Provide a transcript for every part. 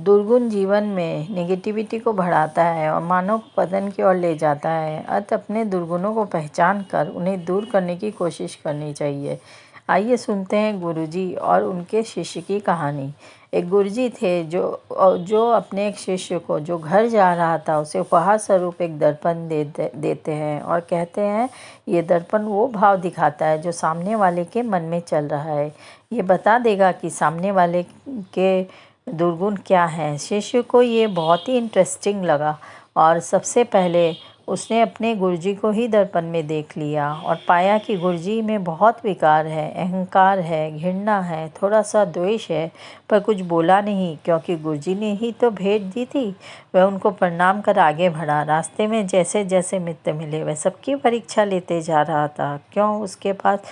दुर्गुण जीवन में नेगेटिविटी को बढ़ाता है और मानव को पतन की ओर ले जाता है। अतः अपने दुर्गुणों को पहचान कर उन्हें दूर करने की कोशिश करनी चाहिए। आइए सुनते हैं गुरुजी और उनके शिष्य की कहानी। एक गुरुजी थे जो अपने एक शिष्य को जो घर जा रहा था उसे उपहार स्वरूप एक दर्पण देते हैं और कहते हैं ये दर्पण वो भाव दिखाता है जो सामने वाले के मन में चल रहा है। ये बता देगा कि सामने वाले के दुर्गुण क्या हैं। शिष्य को ये बहुत ही इंटरेस्टिंग लगा और सबसे पहले उसने अपने गुरुजी को ही दर्पण में देख लिया और पाया कि गुरुजी में बहुत विकार है, अहंकार है, घृणा है, थोड़ा सा द्वेष है, पर कुछ बोला नहीं क्योंकि गुरुजी ने ही तो भेंट दी थी। वह उनको प्रणाम कर आगे बढ़ा। रास्ते में जैसे जैसे मित्र मिले वह सबकी परीक्षा लेते जा रहा था। क्यों उसके पास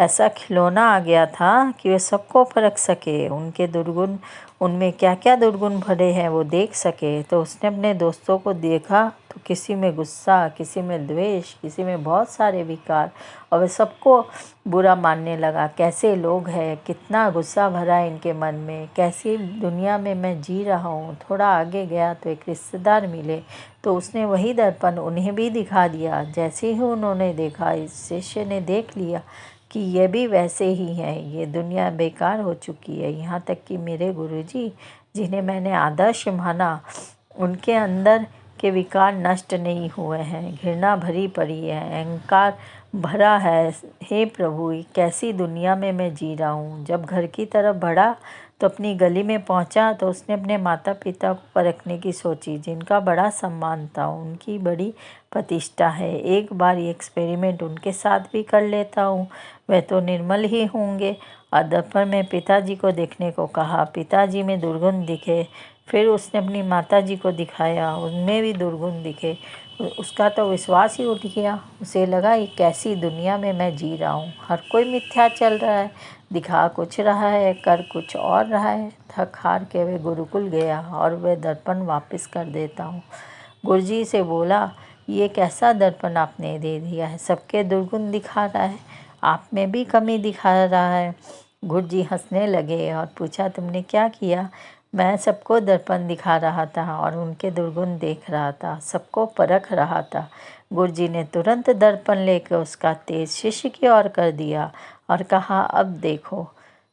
ऐसा खिलौना आ गया था कि वह सबको परख सके, उनके दुर्गुण, उनमें क्या क्या दुर्गुण भरे हैं वो देख सके। तो उसने अपने दोस्तों को देखा तो किसी में गुस्सा, किसी में द्वेष, किसी में बहुत सारे विकार और वह सबको बुरा मानने लगा। कैसे लोग हैं, कितना गुस्सा भरा है इनके मन में, कैसी दुनिया में मैं जी रहा हूँ। थोड़ा आगे गया तो एक रिश्तेदार मिले तो उसने वही दर्पण उन्हें भी दिखा दिया। जैसे ही उन्होंने देखा, इस शिष्य ने देख लिया कि ये भी वैसे ही हैं, ये दुनिया बेकार हो चुकी है। यहाँ तक कि मेरे गुरुजी जिन्हें मैंने आदर्श माना, उनके अंदर के विकार नष्ट नहीं हुए हैं, घृणा भरी पड़ी है, अहंकार भरा है। हे प्रभु, कैसी दुनिया में मैं जी रहा हूँ। जब घर की तरफ बढ़ा तो अपनी गली में पहुँचा तो उसने अपने माता पिता को परखने की सोची, जिनका बड़ा सम्मान था, उनकी बड़ी प्रतिष्ठा है। एक बार ये एक्सपेरिमेंट उनके साथ भी कर लेता हूँ, वह तो निर्मल ही होंगे। और दर्पण में पिताजी को देखने को कहा। पिताजी में दुर्गुण दिखे। फिर उसने अपनी माताजी को दिखाया, उनमें भी दुर्गुण दिखे। उसका तो विश्वास ही उठ गया। उसे लगा ये कैसी दुनिया में मैं जी रहा हूँ, हर कोई मिथ्या चल रहा है, दिखा कुछ रहा है, कर कुछ और रहा है। थक हार के वे गुरुकुल गया और वह दर्पण वापस कर देता हूँ। गुरुजी से बोला, ये कैसा दर्पण आपने दे दिया है, सबके दुर्गुण दिखा रहा है, आप में भी कमी दिखा रहा है। गुरुजी हंसने लगे और पूछा, तुमने क्या किया? मैं सबको दर्पण दिखा रहा था और उनके दुर्गुण देख रहा था, सबको परख रहा था। गुरुजी ने तुरंत दर्पण लेकर उसका तेज शिष्य की ओर कर दिया और कहा, अब देखो।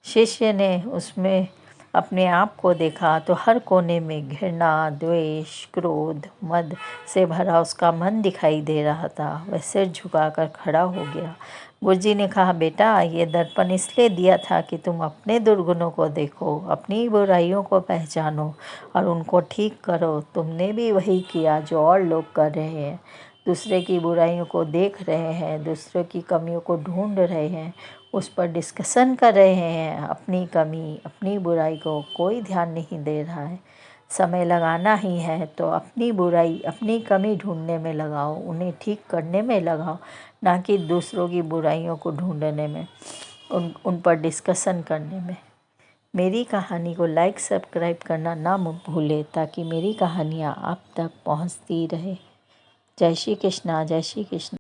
शिष्य ने उसमें अपने आप को देखा तो हर कोने में घृणा, द्वेष, क्रोध, मद से भरा उसका मन दिखाई दे रहा था। वह सिर झुकाकर खड़ा हो गया। गुरुजी ने कहा, बेटा, ये दर्पण इसलिए दिया था कि तुम अपने दुर्गुणों को देखो, अपनी बुराइयों को पहचानो और उनको ठीक करो। तुमने भी वही किया जो और लोग कर रहे हैं, दूसरे की बुराइयों को देख रहे हैं, दूसरे की कमियों को ढूंढ रहे हैं, उस पर डिस्कशन कर रहे हैं। अपनी कमी, अपनी बुराई को कोई ध्यान नहीं दे रहा है। समय लगाना ही है तो अपनी बुराई, अपनी कमी ढूंढने में लगाओ, उन्हें ठीक करने में लगाओ, ना कि दूसरों की बुराइयों को ढूंढने में, उन पर डिस्कशन करने में। मेरी कहानी को लाइक सब्सक्राइब करना ना भूलें ताकि मेरी कहानियाँ आप तक पहुँचती रहे। जय श्री कृष्णा, जय श्री कृष्ण।